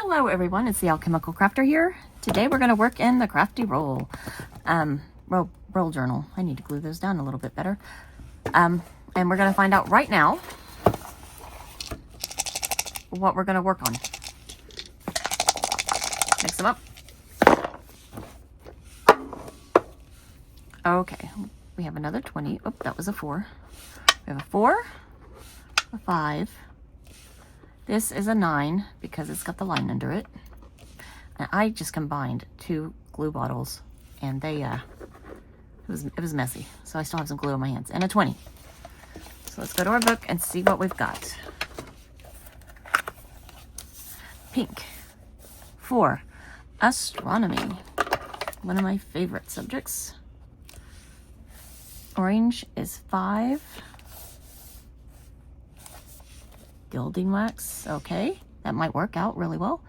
Hello everyone, it's the Alchemical Crafter here. Today we're going to work in the Crafty Roll Journal. I need to glue those down a little bit better. And we're going to find out right now what we're going to work on. Mix them up. Okay, we have another 20. Oh, that was a 4. We have a 4, a 5. This is a 9 because it's got the line under it. And I just combined 2 glue bottles and they it was messy. So I still have some glue on my hands. And a 20. So let's go to our book and see what we've got. Pink. 4. Astronomy. One of my favorite subjects. Orange is 5. Gilding wax, okay, that might work out really well.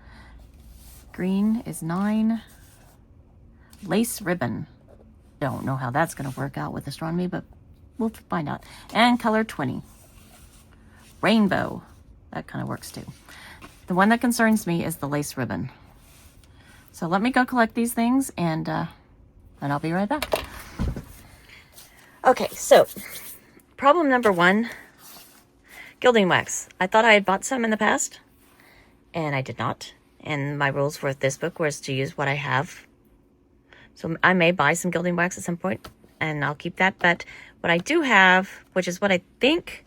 Green is 9. Lace ribbon, don't know how that's going to work out with astronomy, but we'll find out. And color 20. Rainbow, that kind of works too. The one that concerns me is the lace ribbon. So let me go collect these things and I'll be right back. Okay, so problem number 1. Gilding wax. I thought I had bought some in the past, and I did not. And my rules for this book was to use what I have. So I may buy some gilding wax at some point, and I'll keep that. But what I do have, which is what I think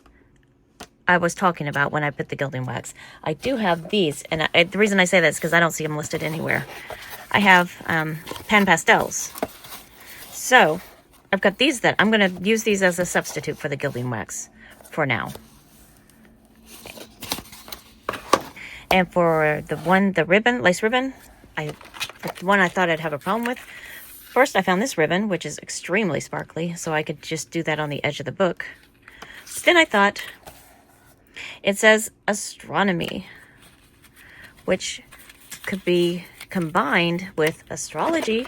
I was talking about when I put the gilding wax, I do have these. And the reason I say that is because I don't see them listed anywhere. I have Pastels. So I've got these that I'm going to use these as a substitute for the gilding wax for now. And for the ribbon, lace ribbon, the one I thought I'd have a problem with. First, I found this ribbon, which is extremely sparkly, so I could just do that on the edge of the book. Then I thought, it says astronomy, which could be combined with astrology,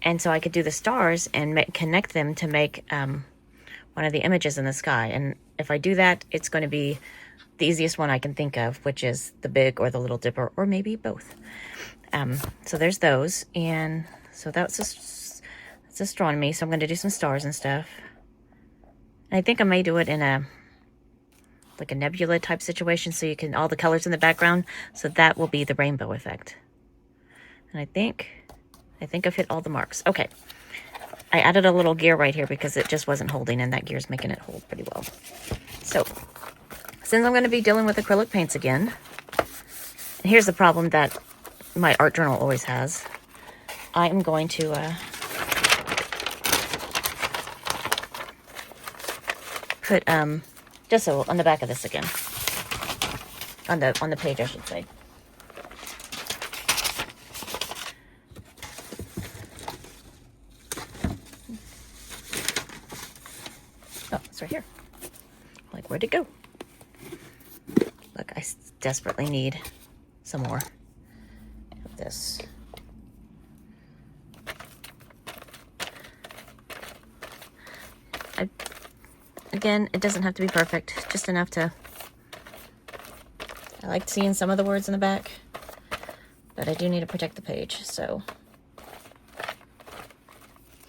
and so I could do the stars and connect them to make one of the images in the sky. And if I do that, it's going to be the easiest one I can think of, which is the Big or the Little Dipper, or maybe both. So there's those, and so that's astronomy. So I'm going to do some stars and stuff. And I think I may do it in like a nebula type situation, so you can all the colors in the background. So that will be the rainbow effect. And I think I've hit all the marks. Okay, I added a little gear right here because it just wasn't holding, and that gear's making it hold pretty well. So since I'm going to be dealing with acrylic paints again, and here's the problem that my art journal always has, I am going to put gesso on the back of this again, on the page, I should say. Oh, it's right here. Like, where'd it go? Look, I desperately need some more of this. Again, it doesn't have to be perfect, just enough to... I like seeing some of the words in the back, but I do need to protect the page, so...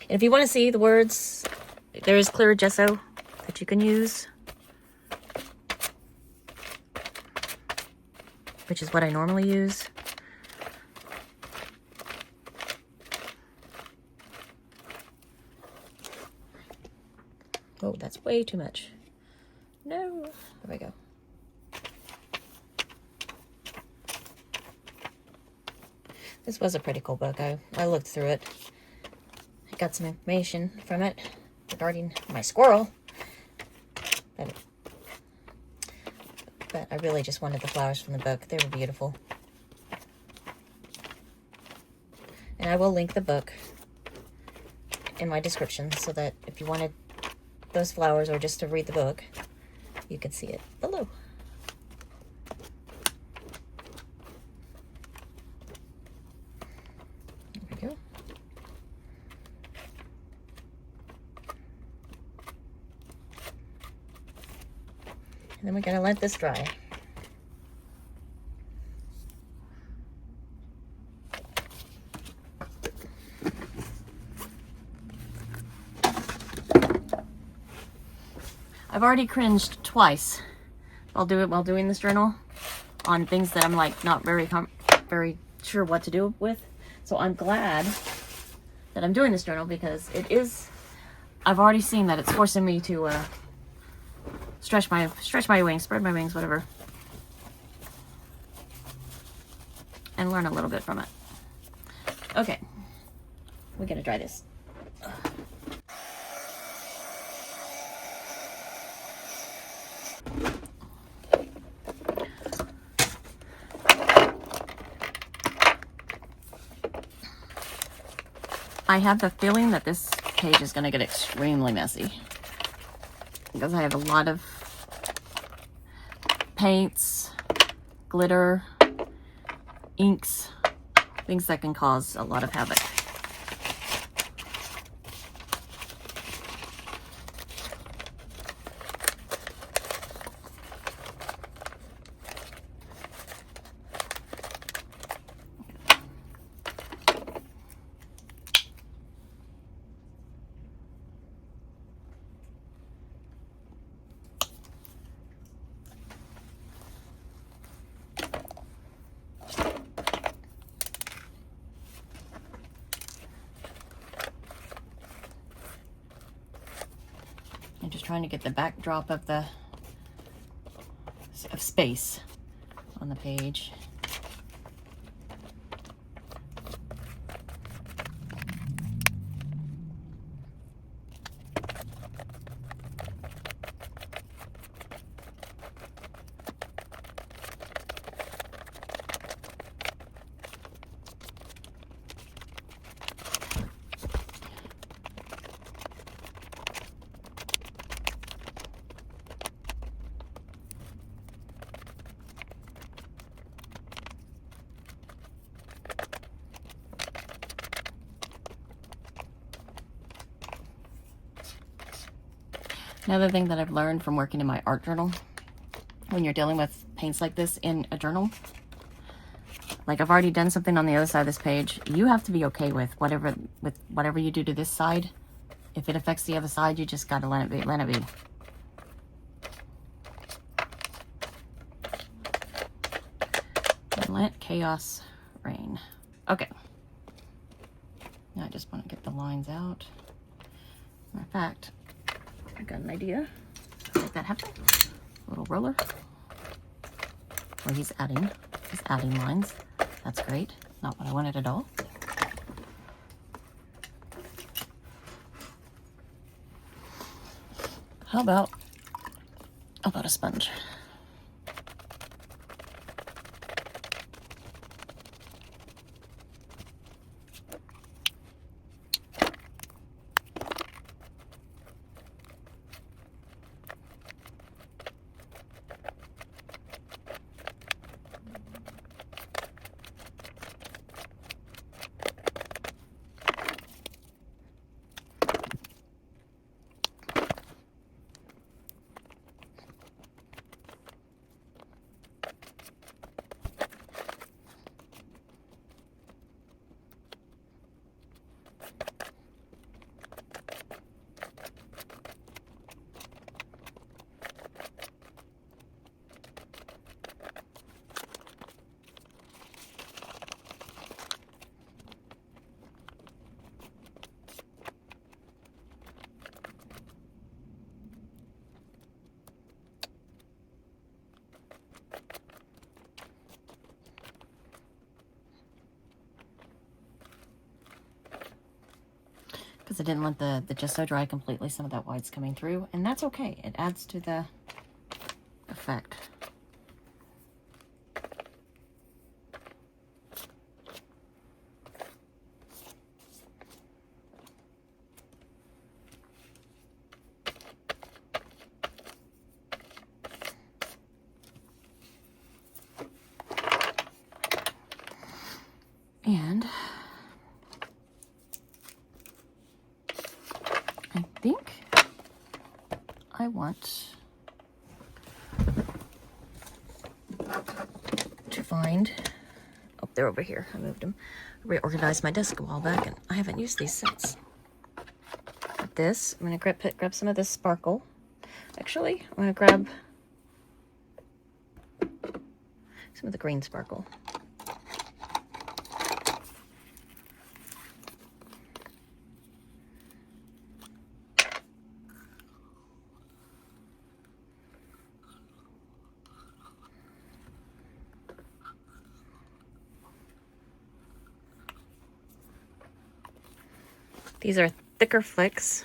And if you want to see the words, there is clear gesso that you can use, which is what I normally use. Oh, that's way too much. No. There we go. This was a pretty cool book. I looked through it. I got some information from it regarding my squirrel. But I really just wanted the flowers from the book. They were beautiful. And I will link the book in my description so that if you wanted those flowers or just to read the book, you can see it below. There we go. And then we gotta let this dry. I've already cringed twice. I'll do it while doing this journal on things that I'm like not very sure what to do with. So I'm glad that I'm doing this journal because it is, I've already seen that it's forcing me to stretch my wings, spread my wings, whatever, and learn a little bit from it. Okay, we're gonna try this. I have the feeling that this page is going to get extremely messy because I have a lot of paints, glitter, inks, things that can cause a lot of havoc. I'm just trying to get the backdrop of space on the page. Another thing that I've learned from working in my art journal, when you're dealing with paints like this in a journal, like I've already done something on the other side of this page, you have to be okay with whatever you do to this side. If it affects the other side, you just gotta let it be, let it be. And let chaos reign. Okay. Now I just want to get the lines out. Matter of fact, I got an idea. Make that happen. A little roller. Well, he's adding lines. That's great. Not what I wanted at all. How about a sponge? Because I didn't let the gesso dry completely. Some of that white's coming through, and that's okay. It adds to the effect. And I think I want to find, oh, they're over here. I moved them. I reorganized my desk a while back and I haven't used these since. This, I'm going to grab some of this sparkle. Actually, I'm going to grab some of the green sparkle. These are thicker flakes,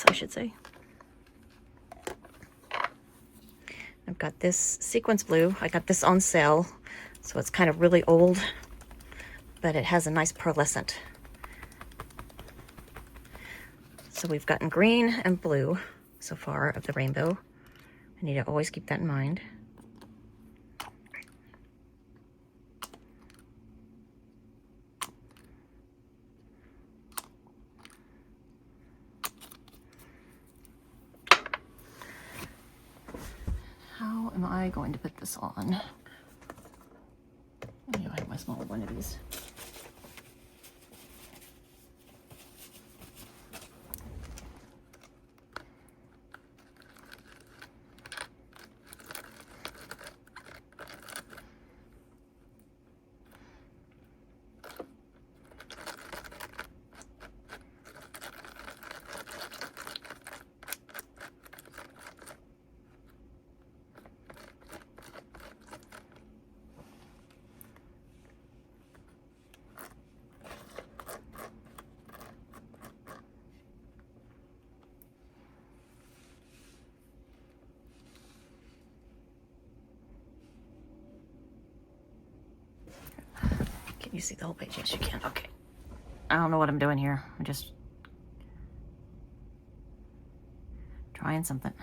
I should say. I've got this sequence blue. I got this on sale, so it's kind of really old, but it has a nice pearlescent. So we've gotten green and blue so far of the rainbow. I need to always keep that in mind. How am I going to put this on? Oh, I have my small one of these. Can you see the whole page? Yes, you can. Okay. I don't know what I'm doing here. I'm just trying something.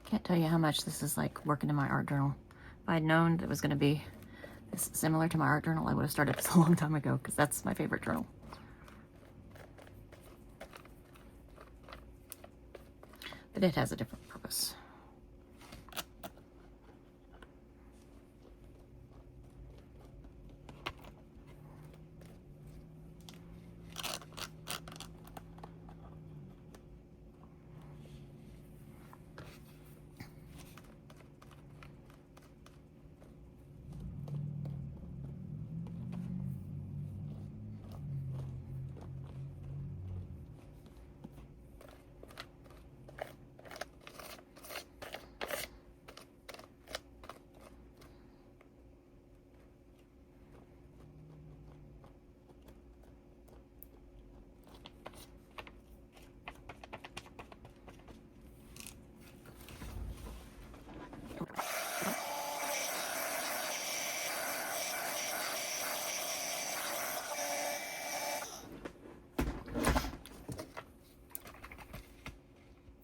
Can't tell you how much this is like working in my art journal. If I had known that it was going to be this similar to my art journal, I would have started this a long time ago, because that's my favorite journal. But it has a different purpose.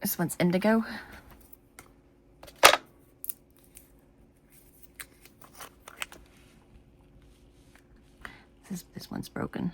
This one's indigo. This one's broken.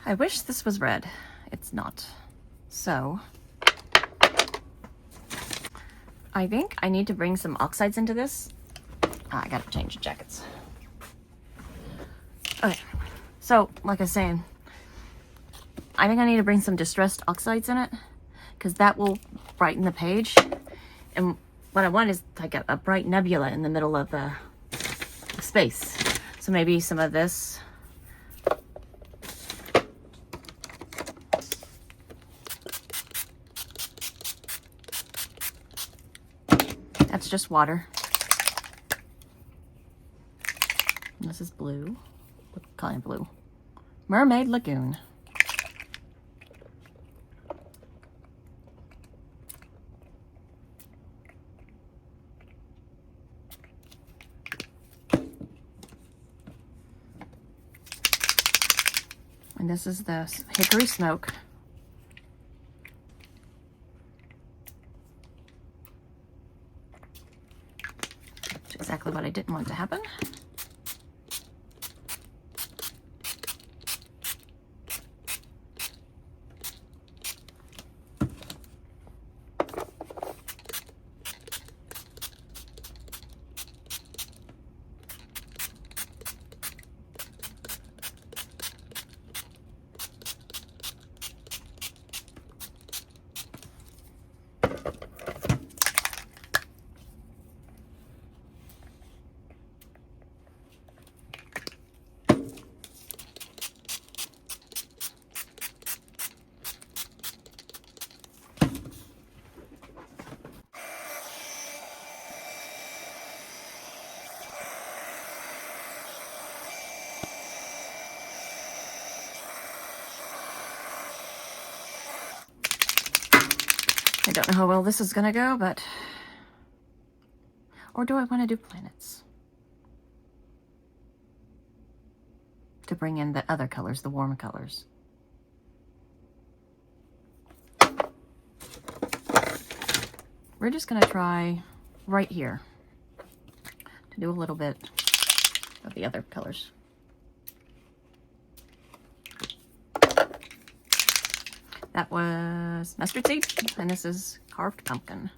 I wish this was red. It's not. So I think I need to bring some oxides into this. I gotta change the jackets. Okay, so like I was saying, I think I need to bring some distressed oxides in it because that will brighten the page. And what I want is like a bright nebula in the middle of the space. So maybe some of this. That's just water. And this is blue. What kind of blue? Mermaid Lagoon. And this is the hickory smoke. That's exactly what I didn't want to happen. I don't know how well this is gonna go, but... Or do I want to do planets? To bring in the other colors, the warmer colors. We're just gonna try right here to do a little bit of the other colors. That was mustard seed, and this is carved pumpkin.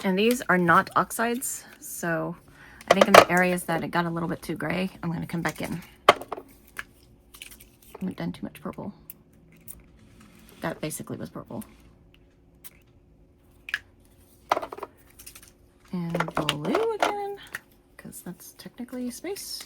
And these are not oxides, so I think in the areas that it got a little bit too gray, I'm going to come back in. I haven't done too much purple. That basically was purple. And blue again, because that's technically space.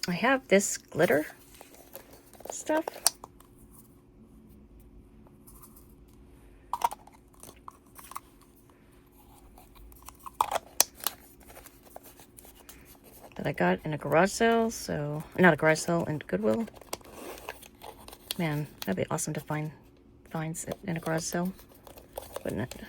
I have this glitter stuff. That I got in a garage sale, so not a garage sale, in Goodwill. Man, that'd be awesome to find finds in a garage sale, wouldn't it?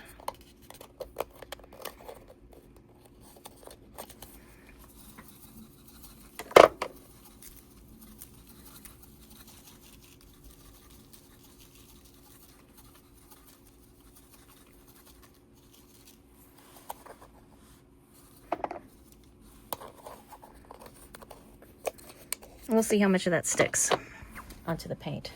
We'll see how much of that sticks onto the paint.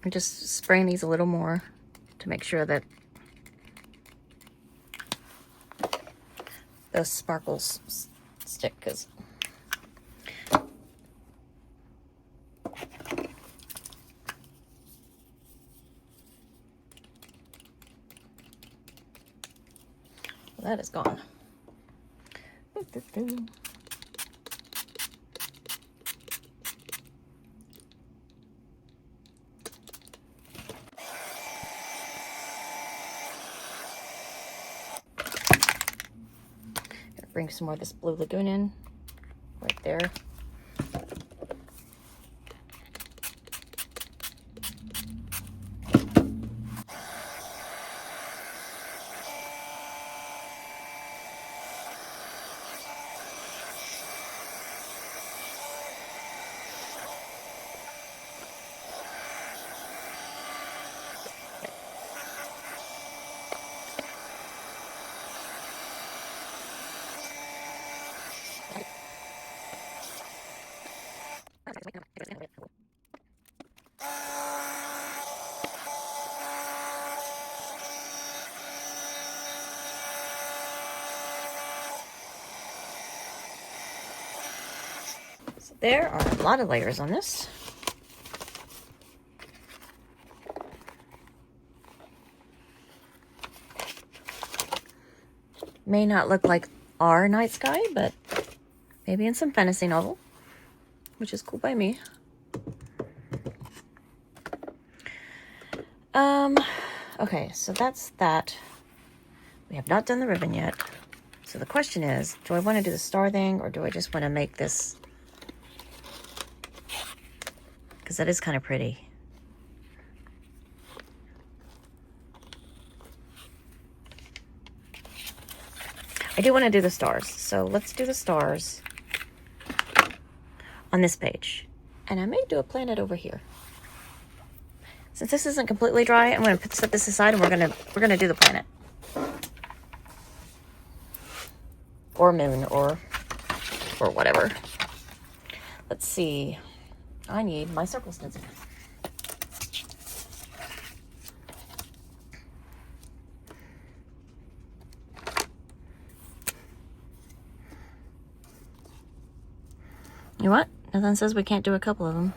I'm just spraying these a little more to make sure that those sparkles stick, because that is gone. Bring some more of this Blue Lagoon in right there. So there are a lot of layers on this. May not look like our night sky, but maybe in some fantasy novel, which is cool by me. Okay, so that's that. We have not done the ribbon yet. So the question is, do I want to do the star thing, or do I just want to make this? Because that is kind of pretty. I do want to do the stars, so let's do the stars on this page. And I may do a planet over here. Since this isn't completely dry, I'm going to set this aside, and we're gonna do the planet. Or moon, or whatever. Let's see. I need my circle stencil. You know what? Nothing says we can't do a couple of them.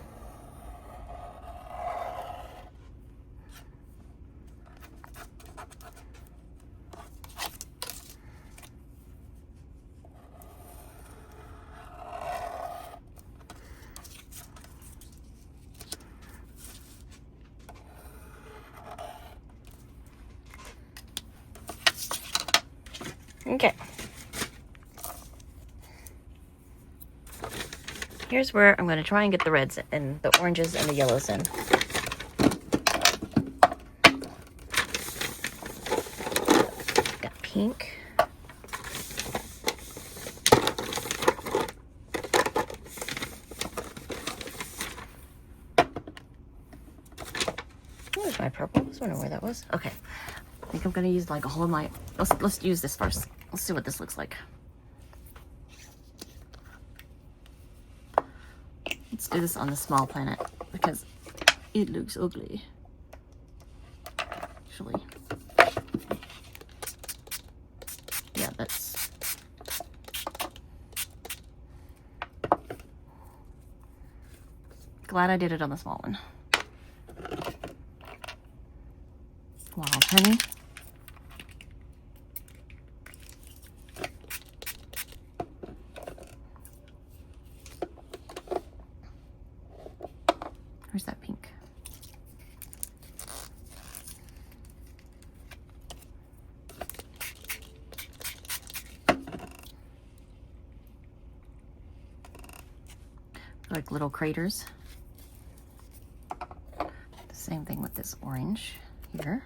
Okay. Here's where I'm going to try and get the reds and the oranges and the yellows in. Got pink. Where's my purple? I was wondering where that was. Okay. I think I'm going to use like a whole of my... Let's use this first. Let's see what this looks like. Let's do this on the small planet because it looks ugly. Actually, yeah, that's... Glad I did it on the small one. Wild honey. Where's that pink? Like little craters. The same thing with this orange here.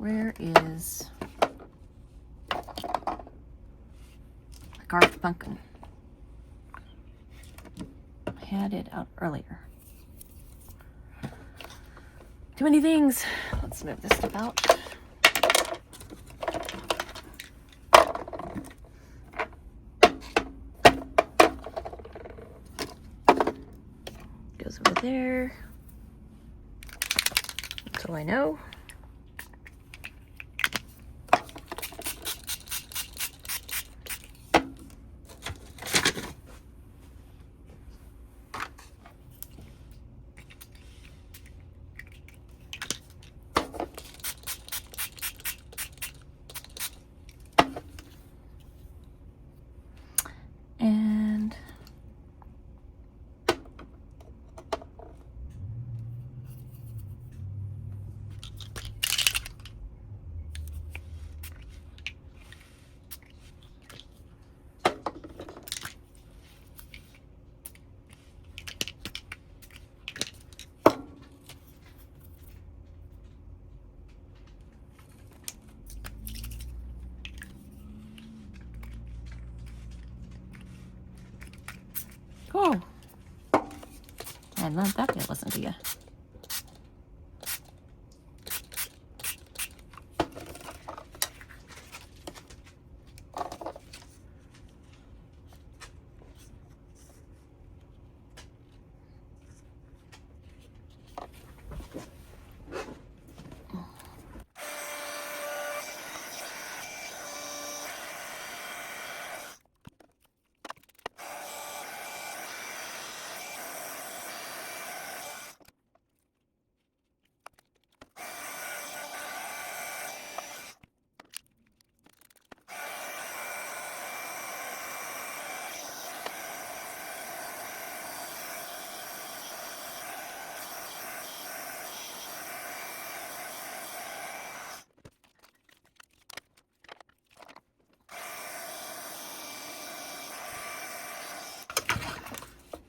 Where is Garfunkel? I had it out earlier. Too many things. Let's move this stuff out. Goes over there. That's all I know. And cool. I learned that to listen to you.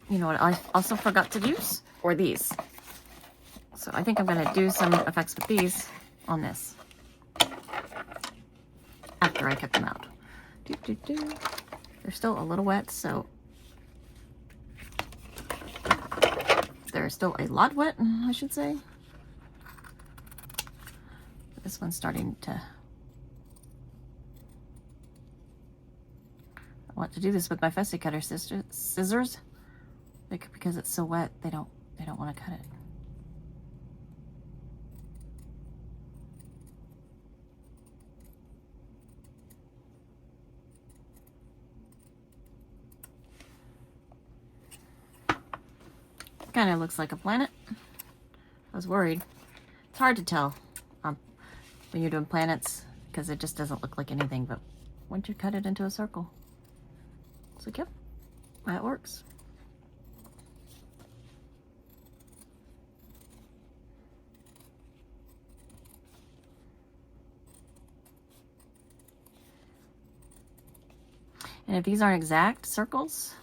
You know what I also forgot to use? Or these. So I think I'm going to do some effects with these on this. After I cut them out. They're still a little wet, so... They're still a lot wet, I should say. This one's starting to... I want to do this with my fussy cutter scissors. Because it's so wet, they don't want to cut it. Kind of looks like a planet. I was worried. It's hard to tell when you're doing planets because it just doesn't look like anything, but once you cut it into a circle, it's like, yep, that works. And if these aren't exact circles,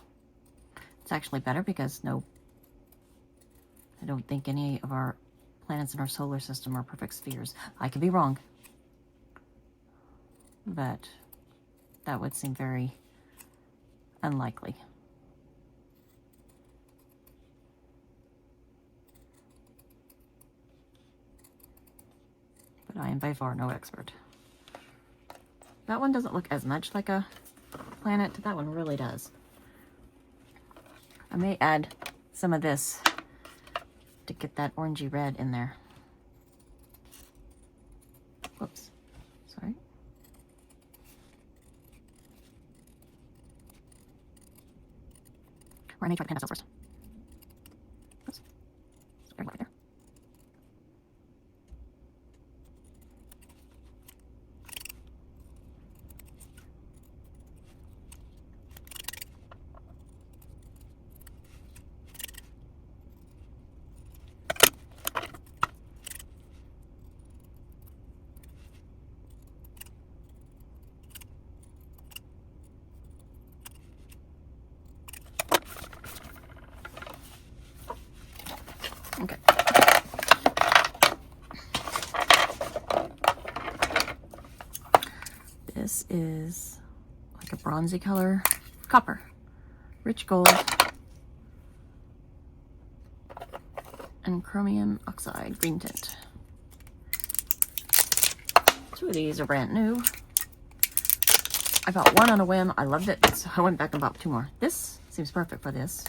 it's actually better because I don't think any of our planets in our solar system are perfect spheres. I could be wrong, but that would seem very unlikely. But I am by far no expert. That one doesn't look as much like a planet. That one really does. I may add some of this to get that orangey red in there. Whoops. Sorry. Or I may try the pastels first. Oops. Sorry, right there. this is like a bronzy color, copper, rich gold, and chromium oxide green tint. 2 of these are brand new. I bought 1 on a whim. I loved it, so I went back and bought 2 more. This seems perfect for this.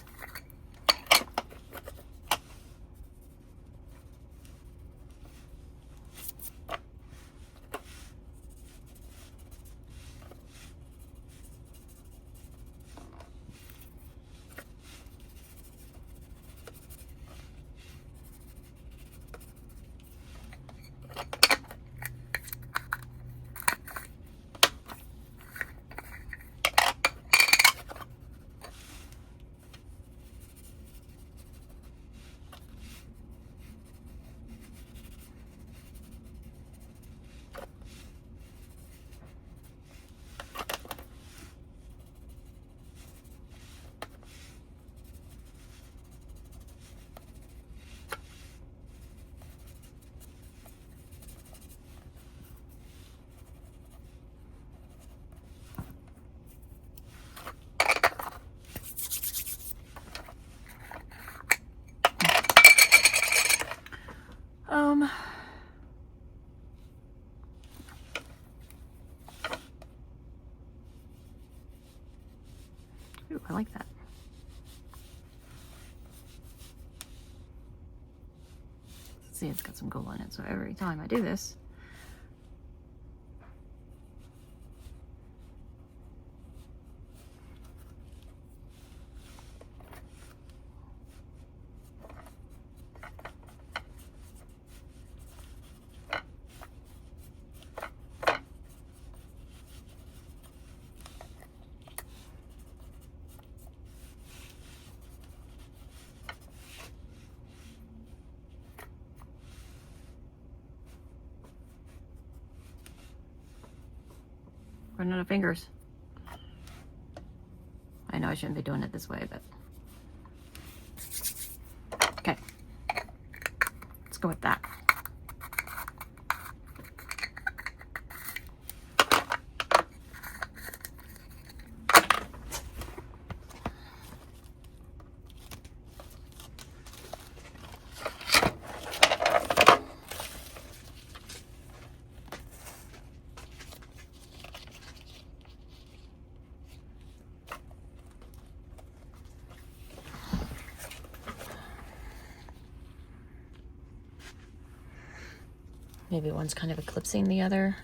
Ooh, I like that. See, it's got some gold on it, so every time I do this, running out of fingers. I know I shouldn't be doing it this way, but okay. Let's go with that. Maybe one's kind of eclipsing the other.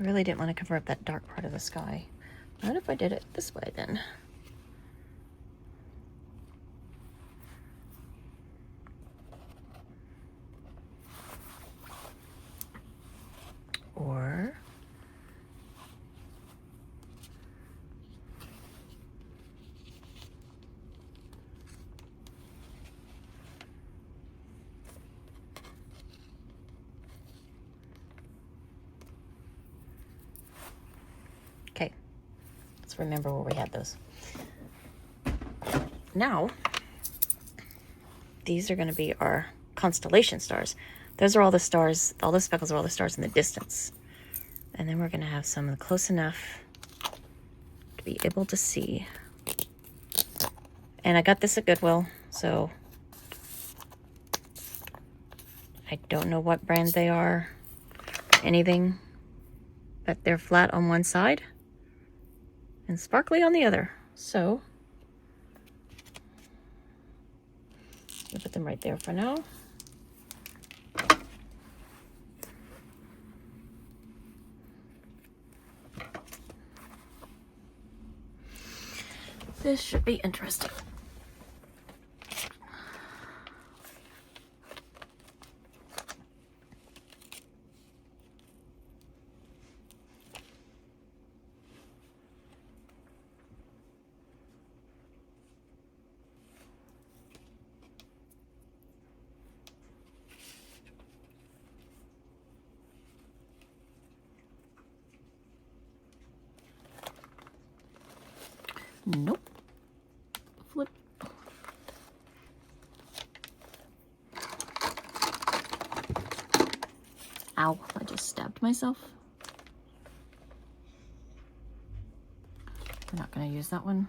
I really didn't want to cover up that dark part of the sky. What if I did it this way then? Or okay, let's remember where we had those. Now, these are going to be our constellation stars. Those are all the stars, all the speckles are all the stars in the distance. And then we're going to have some close enough to be able to see. And I got this at Goodwill, so I don't know what brand they are, anything, but they're flat on one side and sparkly on the other. So I'll put them right there for now. This should be interesting. Nope. Flip. Ow, I just stabbed myself. We're not going to use that one.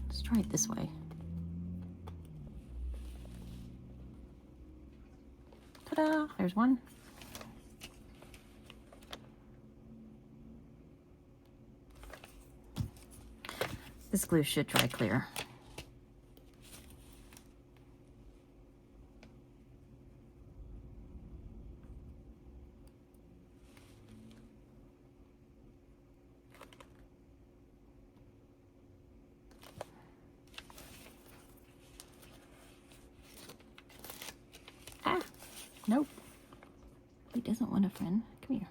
Let's try it this way. Ta-da! There's one. This glue should dry clear. Ah, nope. He doesn't want a friend. Come here.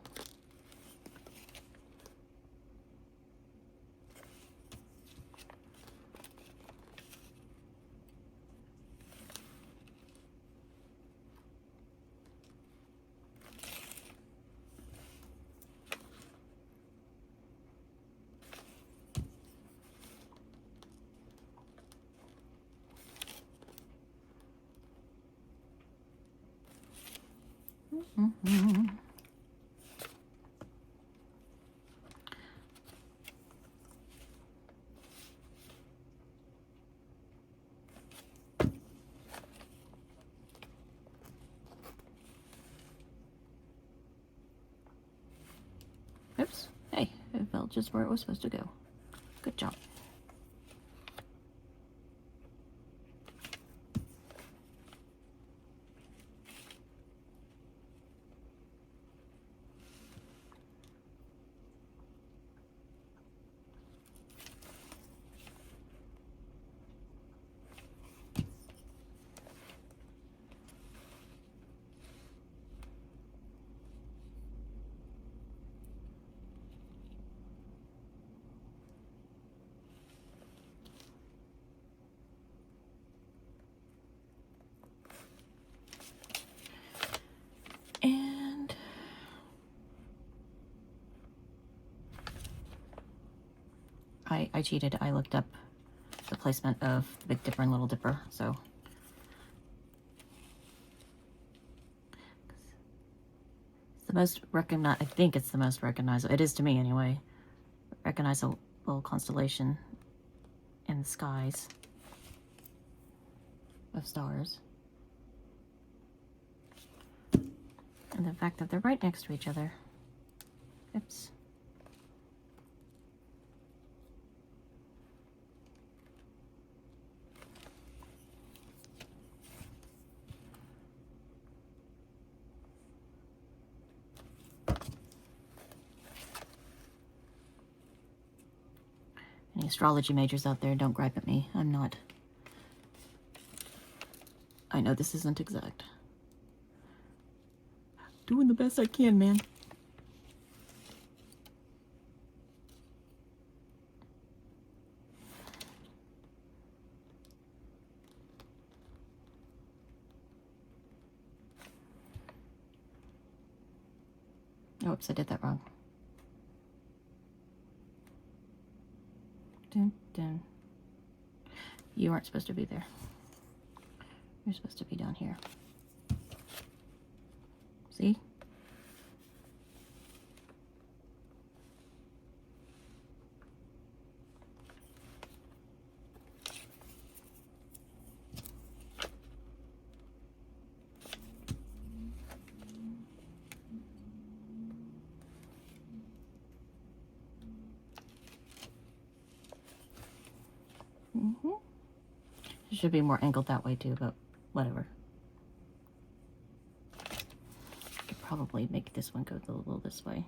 Mm-hmm. Oops. Hey, it fell just where it was supposed to go. Good job. And I cheated. I looked up the placement of the Big Dipper and Little Dipper, so it's the most recognized. I think it's the most recognizable. It is to me anyway. Recognizable constellation in the skies of stars. And the fact that they're right next to each other. Oops. Any astrology majors out there, don't gripe at me. I'm not. I know this isn't exact. Doing the best I can, man. Oops, I did that wrong. Dun, dun. You aren't supposed to be there. You're supposed to be down here. See? It should be more angled that way too, but whatever. I could probably make this one go a little this way.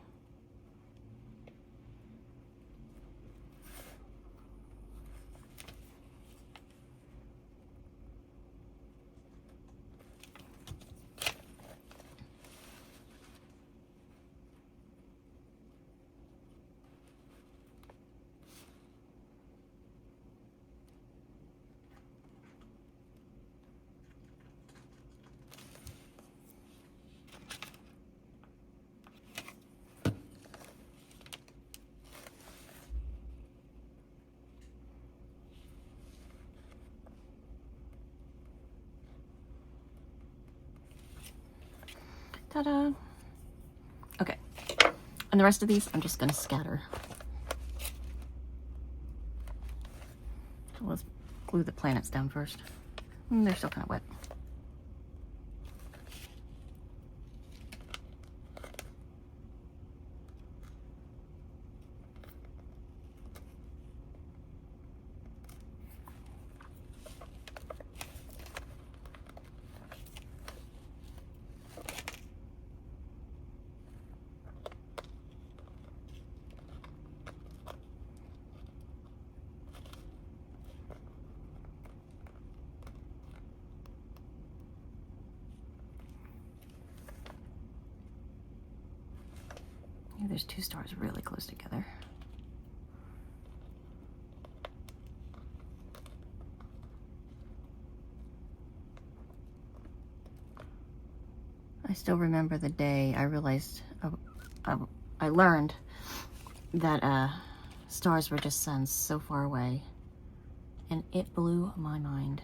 Ta-da! Okay, and the rest of these I'm just going to scatter. So let's glue the planets down first. They're still kind of wet. Yeah, there's two stars really close together. I still remember the day I realized, I learned that stars were just suns so far away, and it blew my mind.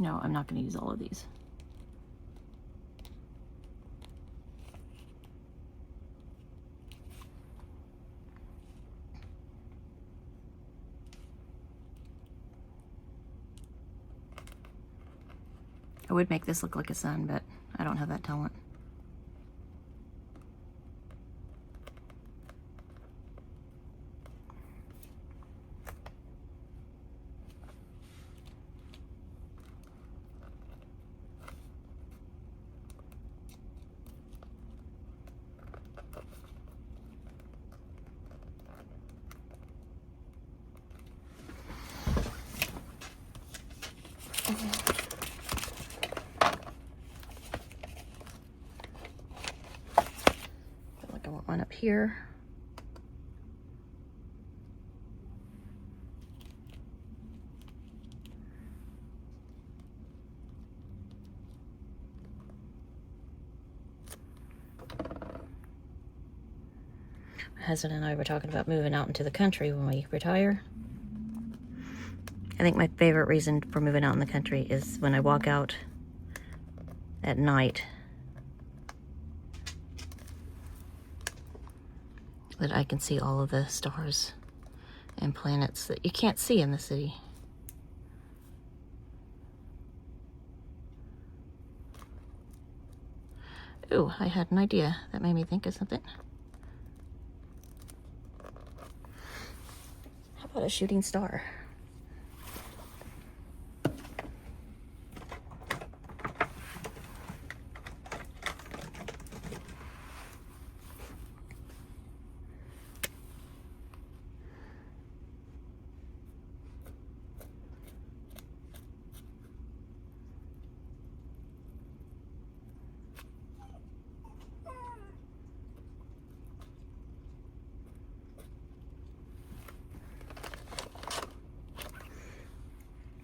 No, I'm not going to use all of these. I would make this look like a sun, but I don't have that talent. One up here. My husband and I were talking about moving out into the country when we retire. I think my favorite reason for moving out in the country is when I walk out at night, that I can see all of the stars and planets that you can't see in the city. Ooh, I had an idea that made me think of something. How about a shooting star?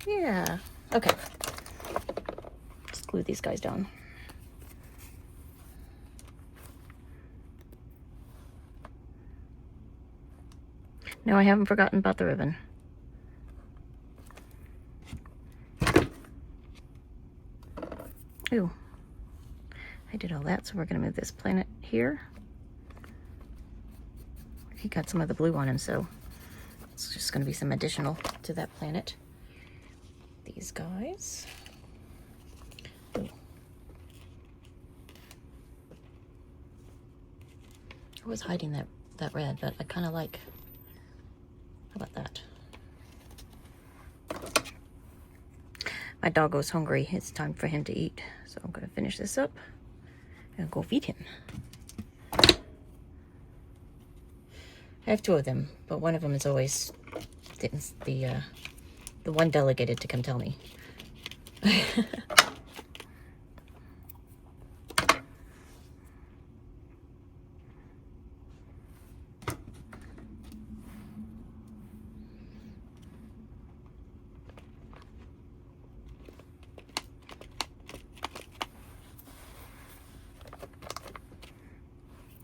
Yeah, okay. Just glue these guys down. No, I haven't forgotten about the ribbon. Ooh, I did all that, so we're gonna move this planet here. He got some of the blue on him, so it's just gonna be some additional to that planet. These guys. Ooh. I was hiding that red, but I kind of like, how about that? My doggo's hungry. It's time for him to eat. So I'm gonna finish this up and go feed him. I have two of them, but one of them is always the one delegated to come tell me.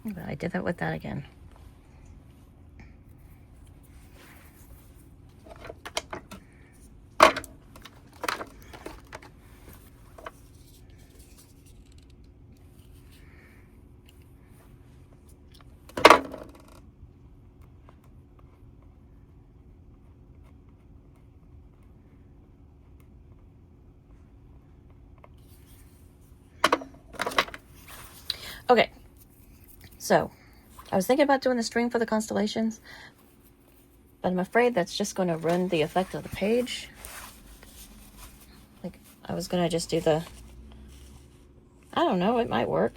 But I did that with that again. Okay, so I was thinking about doing the string for the constellations, but I'm afraid that's just going to ruin the effect of the page. Like, I was going to just do the, I don't know, it might work.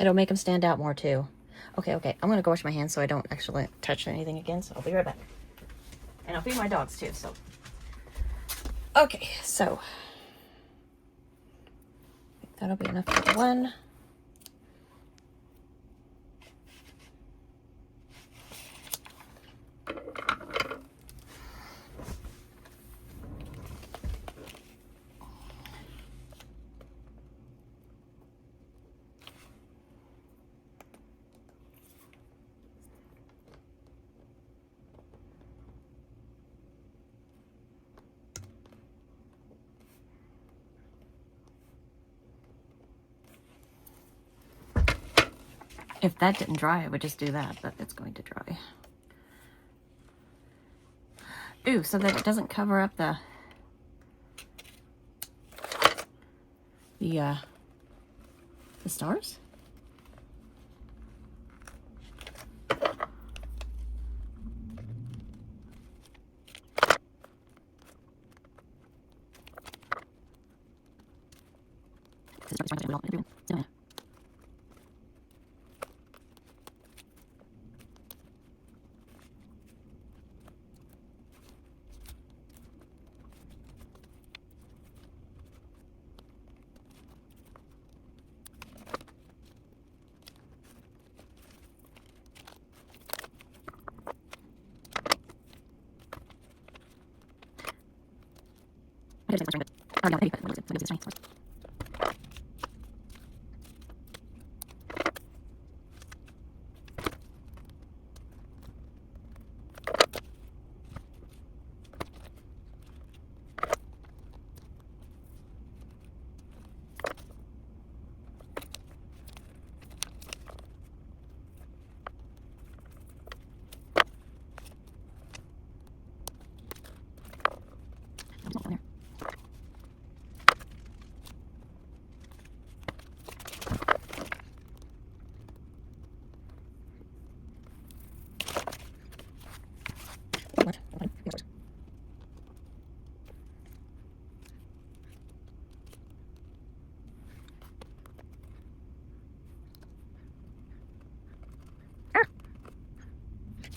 It'll make them stand out more too. Okay, I'm going to go wash my hands so I don't actually touch anything again, so I'll be right back. And I'll feed my dogs too, so. Okay, so that'll be enough for one. If that didn't dry, I would just do that, but it's going to dry. Ooh, so that it doesn't cover up the stars?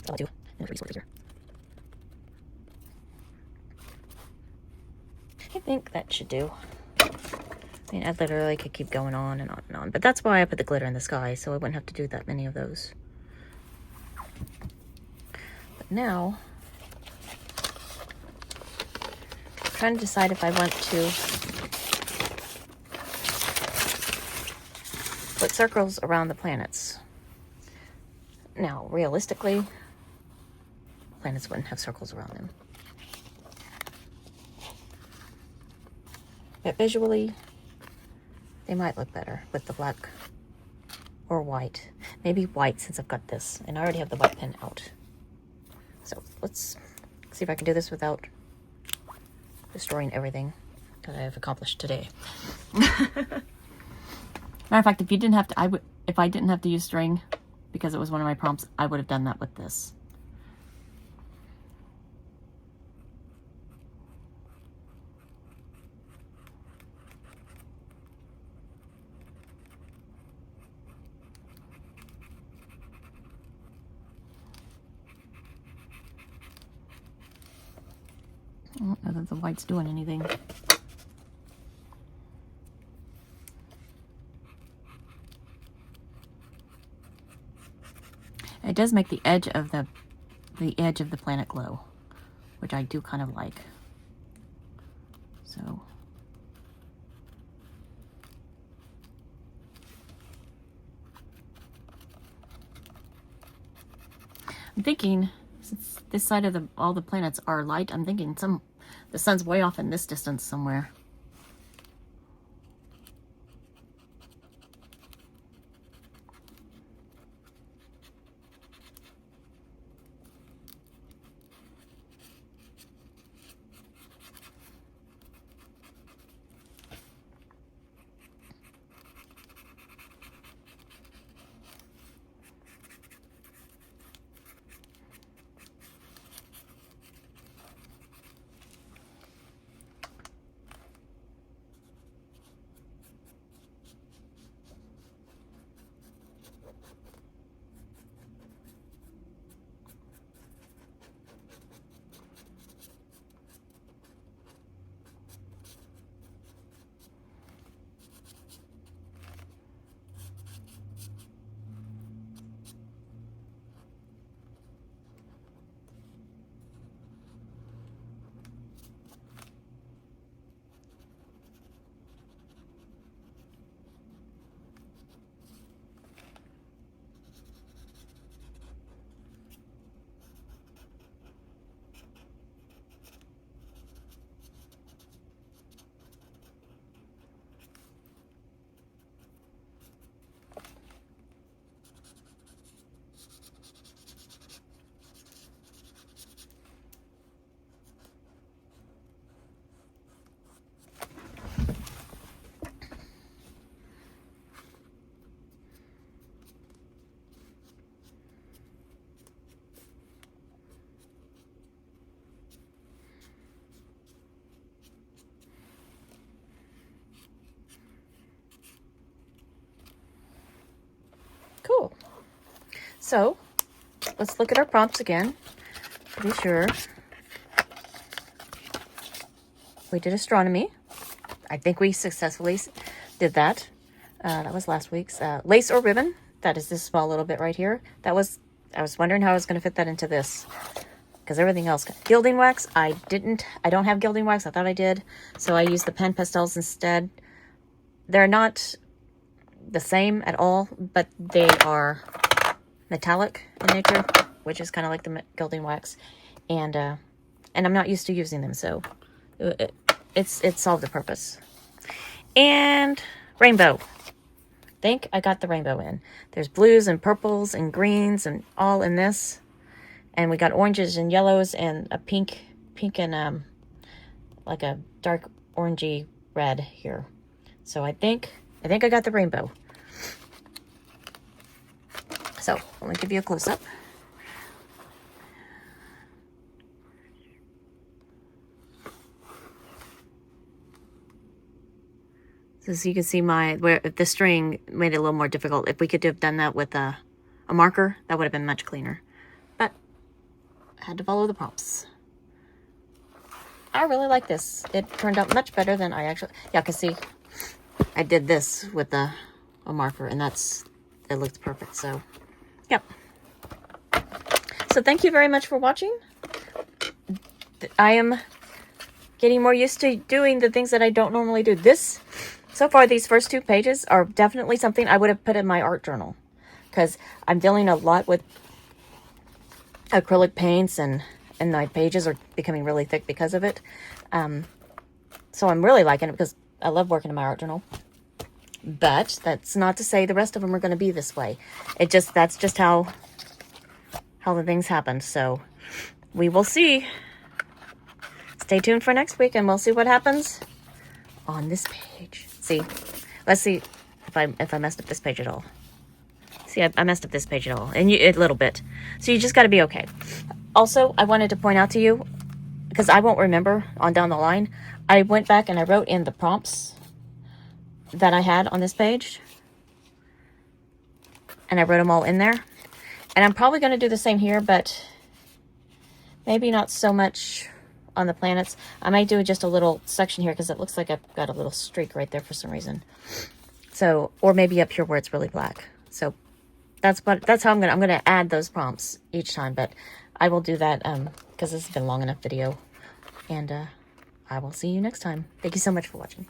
I'll do. I think that should do. I mean, I literally could keep going on and on and on, but that's why I put the glitter in the sky, so I wouldn't have to do that many of those. But now, I'm trying to decide if I want to put circles around the planets. Now, realistically, planets wouldn't have circles around them. But visually, they might look better with the black or white. Maybe white since I've got this, and I already have the white pen out. So let's see if I can do this without destroying everything that I have accomplished today. Matter of fact, if you didn't have to, if I didn't have to use string because it was one of my prompts, I would have done that with this. I don't know that the white's doing anything. It does make the edge of the planet glow, which I do kind of like. So I'm thinking, since this side of all the planets are light, I'm thinking the sun's way off in this distance somewhere. Cool. So let's look at our prompts again to be sure. We did astronomy. I think we successfully did that. That was last week's. Lace or ribbon. That is this small little bit right here. I was wondering how I was going to fit that into this, because everything else. Gilding wax. I don't have gilding wax. I thought I did. So I used the pen pastels instead. They're not the same at all, but they are metallic in nature, which is kind of like the gilding wax, and I'm not used to using them, so it solved the purpose. And rainbow. I think I got the rainbow in. There's blues and purples and greens and all in this, and we got oranges and yellows and a pink and like a dark orangey red here. So I think I got the rainbow. So let me give you a close-up. So as you can see, where the string made it a little more difficult. If we could have done that with a marker, that would have been much cleaner. But I had to follow the prompts. I really like this. It turned out much better than I actually... Yeah, because see, I did this with a marker, and it looked perfect. So, yep. So thank you very much for watching. I am getting more used to doing the things that I don't normally do. So far, these first 2 pages are definitely something I would have put in my art journal, because I'm dealing a lot with acrylic paints, and my pages are becoming really thick because of it. So I'm really liking it because I love working in my art journal. But that's not to say the rest of them are going to be this way. That's just how the things happen. So we will see. Stay tuned for next week, and we'll see what happens on this page. Let's see if I messed up this page at all. See, I messed up this page at all, and a little bit. So you just got to be okay. Also, I wanted to point out to you, because I won't remember on down the line, I went back and I wrote in the prompts that I had on this page, and I wrote them all in there. And I'm probably going to do the same here, but maybe not so much on the planets. I might do just a little section here, because it looks like I've got a little streak right there for some reason. So, or maybe up here where it's really black. So that's how I'm gonna add those prompts each time. But I will do that because this has been a long enough video, and I will see you next time. Thank you so much for watching.